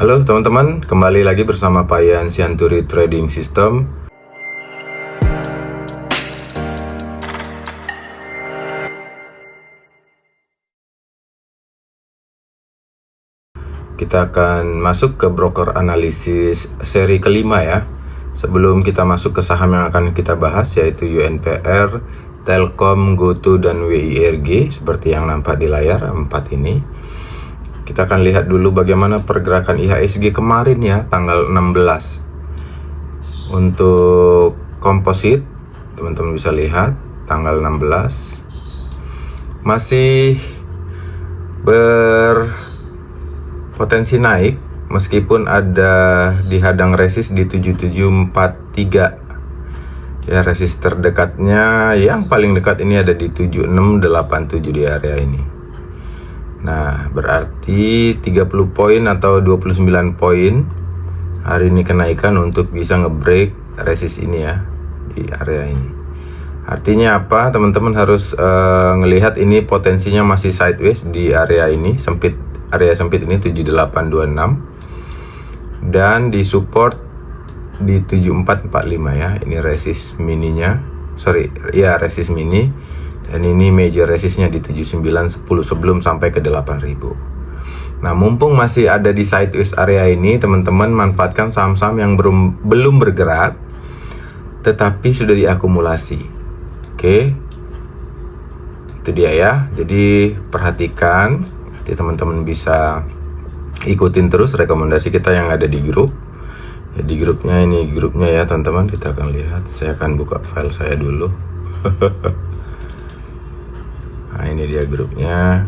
Halo teman-teman, kembali lagi bersama Payan Sianturi Trading System. Kita akan masuk ke broker analisis seri kelima ya. Sebelum kita masuk ke saham yang akan kita bahas, yaitu UNPR, Telkom, GoTo, dan WIRG seperti yang nampak di layar 4 ini. Kita akan lihat dulu bagaimana pergerakan IHSG kemarin ya, tanggal 16. Untuk komposit, teman-teman bisa lihat tanggal 16 masih berpotensi naik meskipun ada dihadang resist di 7743. Ya, resist terdekatnya yang paling dekat ini ada di 7687 di area ini. Nah, berarti 30 poin atau 29 poin hari ini kenaikan untuk bisa ngebreak resist ini ya, di area ini. Artinya apa? Teman-teman harus ngelihat ini potensinya masih sideways di area ini, area sempit ini 7826, dan di support di 7445 ya. Ini resist mininya, resist mini. Dan ini major resistnya di 7910 sebelum sampai ke 8000. Nah, mumpung masih ada di sideways area ini, teman-teman manfaatkan saham-saham yang belum bergerak tetapi sudah diakumulasi. Oke, itu dia ya. Jadi perhatikan, nanti teman-teman bisa ikutin terus rekomendasi kita yang ada di grup ya. Di grupnya ini, grupnya ya teman-teman, kita akan lihat. Saya akan buka file saya dulu. Nah, ini dia grupnya.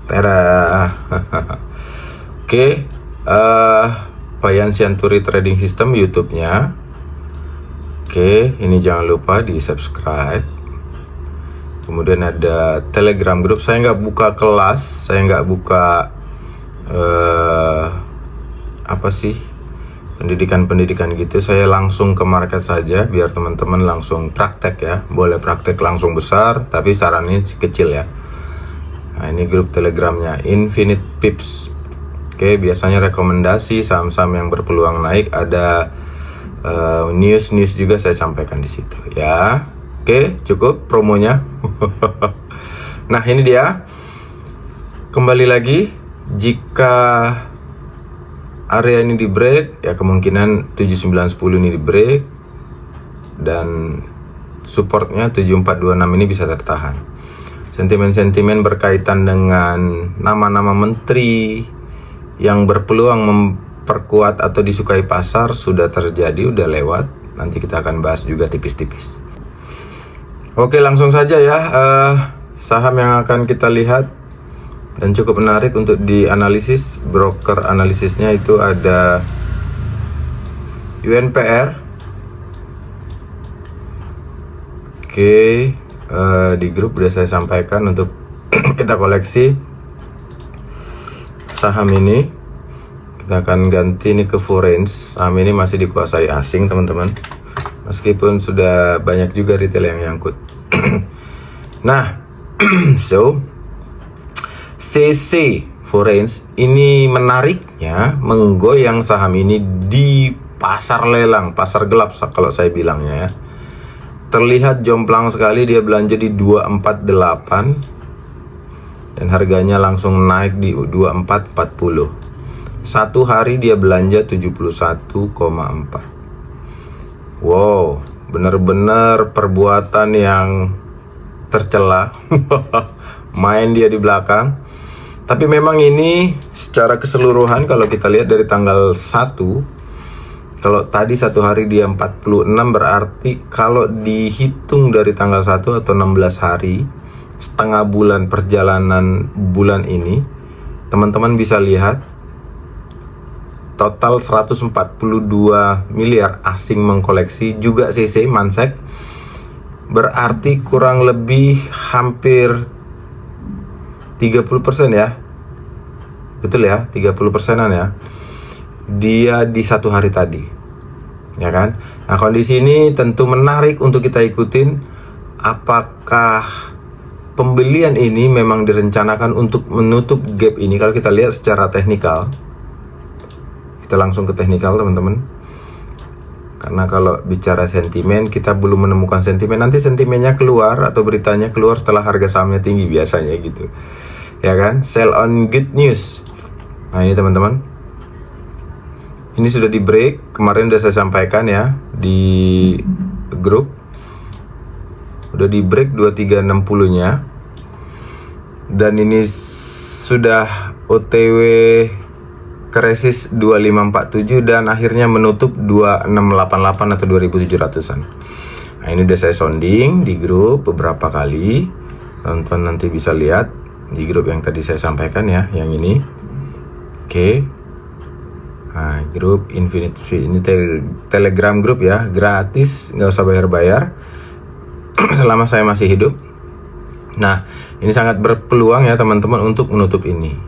Tada. Oke, Payan Sianturi Trading System YouTube-nya. Oke, ini jangan lupa di subscribe. Kemudian ada Telegram grup. Saya nggak buka kelas, saya nggak buka pendidikan gitu. Saya langsung ke market saja biar teman-teman langsung praktek ya. Boleh praktek langsung besar, tapi sarannya kecil ya. Nah, ini grup Telegramnya Infinite Pips. Oke, biasanya rekomendasi saham-saham yang berpeluang naik, ada news juga saya sampaikan di situ ya. Oke, cukup promonya. Nah, ini dia. Kembali lagi, jika area ini di break ya, kemungkinan 7910 ini di break, dan supportnya 7426 ini bisa tertahan. Sentimen-sentimen berkaitan dengan nama-nama menteri yang berpeluang memperkuat atau disukai pasar sudah terjadi, udah lewat. Nanti kita akan bahas juga tipis-tipis. Oke, langsung saja ya. Saham yang akan kita lihat dan cukup menarik untuk dianalisis, broker analisisnya itu ada UNPR. Oke, di grup udah saya sampaikan untuk kita koleksi saham ini. Kita akan ganti ini ke foreign. Saham ini masih dikuasai asing teman-teman, meskipun sudah banyak juga retail yang nyangkut. Nah, CC Foreign ini menariknya menggoyang saham ini di pasar lelang, pasar gelap kalau saya bilangnya ya. Terlihat jomplang sekali, dia belanja di 248 dan harganya langsung naik di 2440. Satu hari dia belanja 71,4. Wow, benar-benar perbuatan yang tercela. Main dia di belakang. Tapi memang ini secara keseluruhan kalau kita lihat dari tanggal 1, kalau tadi satu hari dia 46, berarti kalau dihitung dari tanggal 1 atau 16 hari, setengah bulan perjalanan bulan ini, teman-teman bisa lihat total 142 miliar asing mengkoleksi, juga CC Mansek. Berarti kurang lebih hampir 30% ya. Betul ya, 30%an ya. Dia di satu hari tadi. Ya kan? Nah, kondisi ini tentu menarik untuk kita ikutin. Apakah pembelian ini memang direncanakan untuk menutup gap ini. Kalau kita lihat secara teknikal, kita langsung ke teknikal teman-teman, karena kalau bicara sentimen kita belum menemukan sentimen. Nanti sentimennya keluar atau beritanya keluar setelah harga sahamnya tinggi biasanya gitu, ya kan? Sell on good news. Nah ini teman-teman, ini sudah di break, kemarin udah saya sampaikan ya di grup, udah di break 2360 nya, dan ini sudah OTW ke resist 2547 dan akhirnya menutup 2688 atau 2700-an. Nah ini udah saya sounding di grup beberapa kali, teman-teman nanti bisa lihat di grup yang tadi saya sampaikan ya, yang ini. Oke. Nah, grup Infinite Fee ini Telegram grup ya, gratis, nggak usah bayar-bayar selama saya masih hidup. Nah, ini sangat berpeluang ya teman-teman untuk menutup ini.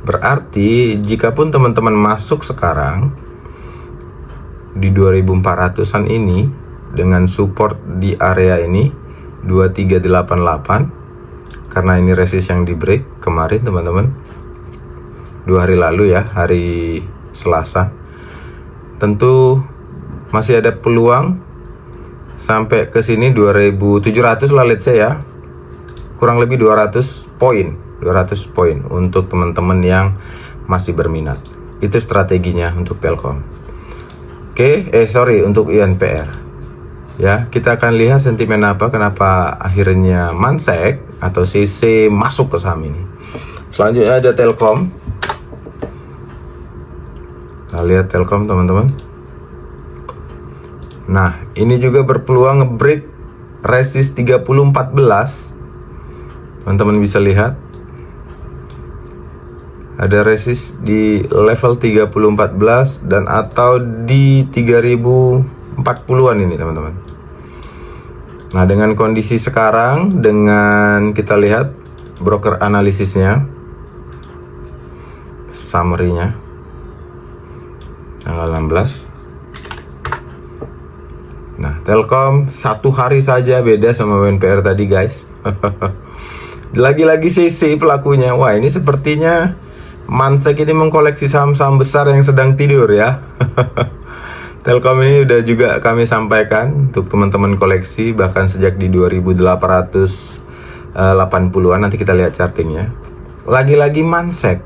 Berarti jikapun teman-teman masuk sekarang di 2400-an ini dengan support di area ini 2388, karena ini resist yang di break kemarin teman-teman, 2 hari lalu ya, hari Selasa. Tentu masih ada peluang sampai ke sini 2700 lah, let's say ya, kurang lebih 200 poin untuk teman-teman yang masih berminat. Itu strateginya untuk Telkom. Untuk INPR ya. Kita akan lihat sentimen apa, kenapa akhirnya Mansek atau CC masuk ke saham ini. Selanjutnya ada Telkom. Kita lihat Telkom teman-teman. Nah ini juga berpeluang nge-break resist 3014. Teman-teman bisa lihat ada resist di level 3014 dan atau di 3040-an ini teman-teman. Nah dengan kondisi sekarang, dengan kita lihat broker analisisnya, summary-nya tanggal 16. Nah Telkom 1 hari saja beda sama WNPR tadi guys. Lagi-lagi CC pelakunya. Wah ini sepertinya Mansek ini mengkoleksi saham-saham besar yang sedang tidur ya. Telkom ini udah juga kami sampaikan untuk teman-teman koleksi bahkan sejak di 2880-an. Nanti kita lihat chartingnya. Lagi-lagi Mansek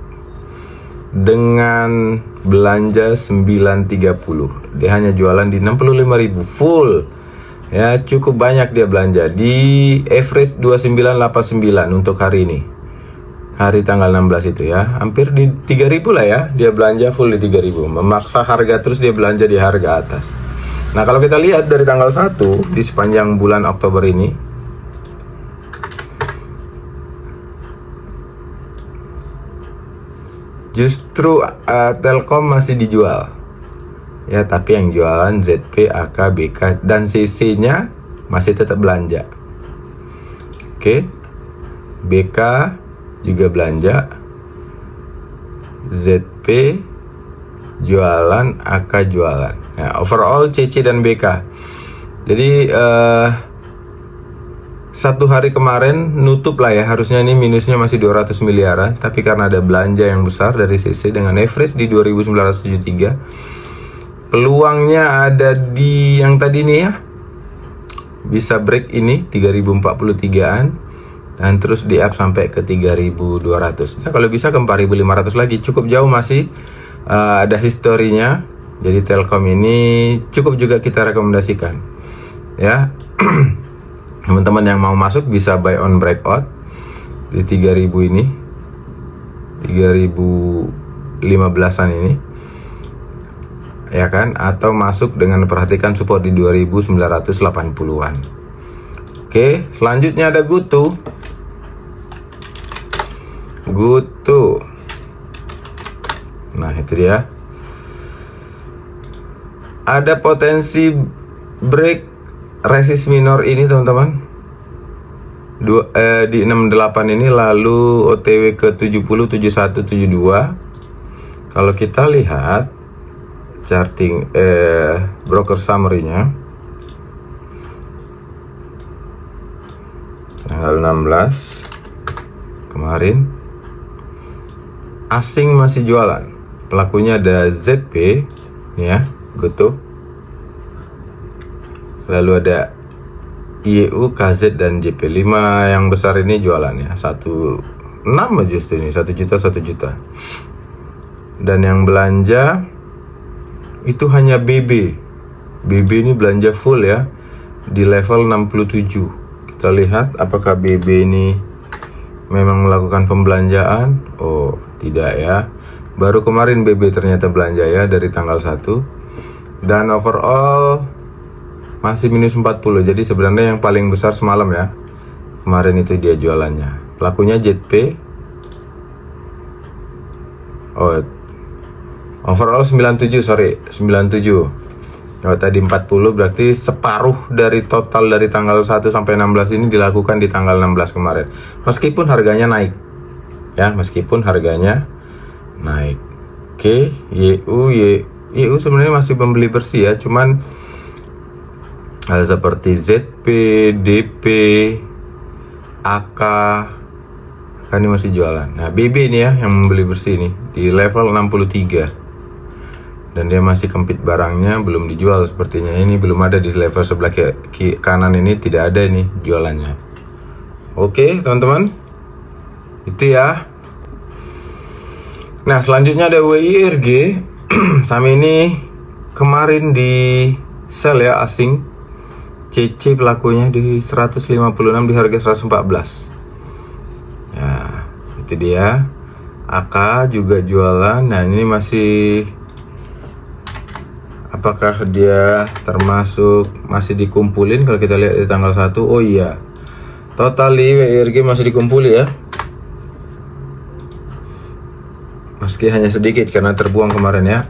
dengan belanja 930, dia hanya jualan di 65.000 full ya, cukup banyak dia belanja di average 2989 untuk hari ini, hari tanggal 16 itu ya, hampir di 3.000 lah ya, dia belanja full di 3.000, memaksa harga terus dia belanja di harga atas. Nah kalau kita lihat dari tanggal 1 di sepanjang bulan Oktober ini, justru Telkom masih dijual ya, tapi yang jualan ZP, AK, BK, dan CC-nya masih tetap belanja. BK juga belanja, ZP jualan, AK jualan ya, overall CC dan BK. Jadi 1 hari kemarin nutup lah ya, harusnya ini minusnya masih 200 miliaran, tapi karena ada belanja yang besar dari CC dengan average di 2973, peluangnya ada di yang tadi nih ya, bisa break ini 3043-an dan terus di up sampai ke 3200 ya, kalau bisa ke 4500 lagi, cukup jauh masih, ada historinya. Jadi Telkom ini cukup juga kita rekomendasikan ya. Teman-teman yang mau masuk bisa buy on breakout di 3000 ini, 3015-an ini ya kan, atau masuk dengan perhatikan support di 2980-an. Selanjutnya ada Gutu. Nah itu dia, ada potensi break resist minor ini teman-teman, di 68 ini, lalu OTW ke 70, 71, 72. Kalau kita lihat charting broker summary-nya, tanggal 16 kemarin. Asing masih jualan. Pelakunya ada ZP ya, Goto. Lalu ada IEU, KZ dan JP. 5 yang besar ini jualannya 1,6 aja ini, 1 juta. Dan yang belanja itu hanya BB. BB ini belanja full ya, di level 67. Kita lihat apakah BB ini memang melakukan pembelanjaan. Oh, tidak ya. Baru kemarin BB ternyata belanja ya, dari tanggal 1. Dan overall masih minus 40. Jadi sebenarnya yang paling besar semalam ya, kemarin itu dia jualannya. Pelakunya ZP. Oh, overall 97, 97. Kalau tadi 40, berarti separuh dari total dari tanggal 1 sampai 16 ini dilakukan di tanggal 16 kemarin. Meskipun harganya naik. Ya, meskipun harganya naik. Oke, YU sebenarnya masih membeli bersih ya, cuman seperti ZP, DP, AK kan ini masih jualan. Nah, BB ini ya yang membeli bersih nih di level 63. Dan dia masih kempit barangnya, belum dijual sepertinya. Ini belum ada di level sebelah kanan ini, tidak ada ini jualannya. Oke, teman-teman. Itu ya. Nah, selanjutnya ada WIRG. Saham ini kemarin di sell ya, asing. CC pelakunya di 156 di harga 114. Ya, itu dia. AK juga jualan. Nah, ini masih, apakah dia termasuk masih dikumpulin? Kalau kita lihat di tanggal 1, oh iya, total di WIRG masih dikumpul ya, meski hanya sedikit karena terbuang kemarin ya.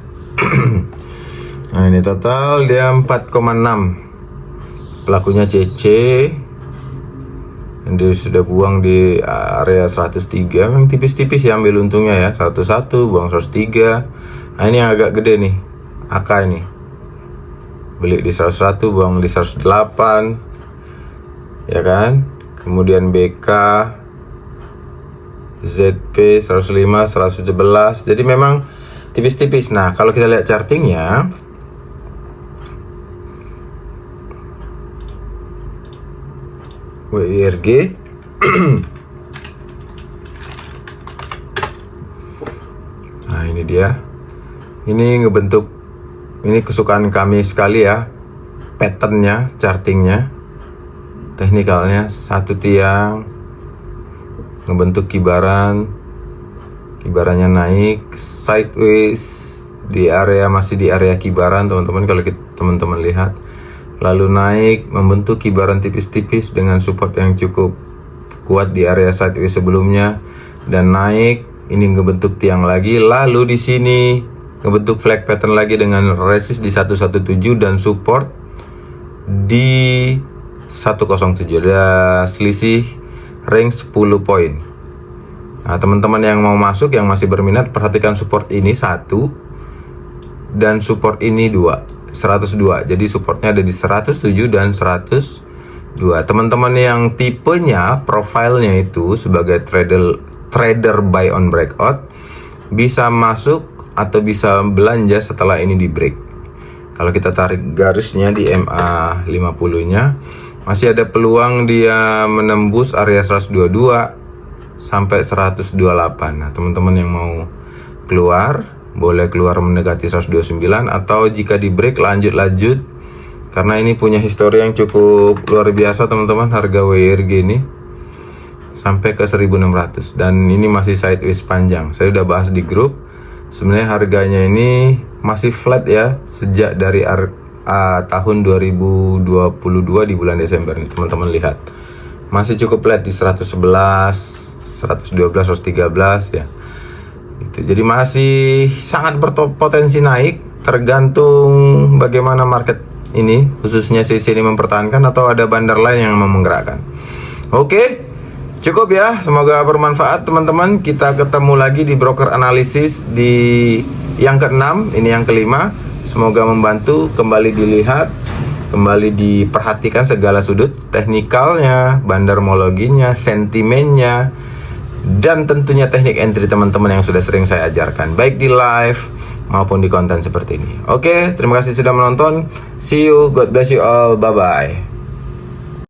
Nah, ini total dia 4,6. Pelakunya CC, dan dia sudah buang di area 103. Memang tipis-tipis ya ambil untungnya ya, 101 buang 103. Nah, ini yang agak gede nih, AK ini beli di 101 buang di 108 ya kan. Kemudian BK, ZP 105, 111. Jadi memang tipis-tipis. Nah, kalau kita lihat chartingnya, WIRG nah ini dia, ini ngebentuk, ini kesukaan kami sekali ya, patternnya, chartingnya, teknikalnya. Satu tiang ngebentuk kibarannya naik sideways di area, masih di area kibaran teman-teman. Kalau teman-teman lihat, lalu naik membentuk kibaran tipis-tipis dengan support yang cukup kuat di area sideways sebelumnya, dan naik ini ngebentuk tiang lagi, lalu di sini ngebentuk flag pattern lagi dengan resist di 117 dan support di 107. Ada selisih range 10 poin. Nah, teman-teman yang mau masuk, yang masih berminat, perhatikan support ini 1 dan support ini 102. Jadi supportnya ada di 107 dan 102. Teman-teman yang tipenya, profilnya itu sebagai trader buy on breakout, bisa masuk atau bisa belanja setelah ini di break. Kalau kita tarik garisnya di MA50 nya, masih ada peluang dia menembus area 122 sampai 128. Nah, teman-teman yang mau keluar, boleh keluar mendekati 129, atau jika di break lanjut, karena ini punya histori yang cukup luar biasa teman-teman. Harga WIRG ini sampai ke 1600 dan ini masih sideways panjang. Saya udah bahas di grup. Sebenarnya harganya ini masih flat ya sejak dari tahun 2022 di bulan Desember nih, teman-teman lihat. Masih cukup flat di 111, 112, 113 ya. Jadi masih sangat berpotensi naik, tergantung bagaimana market ini, khususnya sisi ini mempertahankan atau ada bandar lain yang mau menggerakkan. Oke, cukup ya, semoga bermanfaat teman-teman. Kita ketemu lagi di broker analisis di yang ke-6, ini yang ke-5. Semoga membantu. Kembali dilihat kembali diperhatikan segala sudut, teknikalnya, bandarmologinya, sentimennya, dan tentunya teknik entry teman-teman yang sudah sering saya ajarkan, baik di live maupun di konten seperti ini. Oke, terima kasih sudah menonton. See you, God bless you all, bye-bye.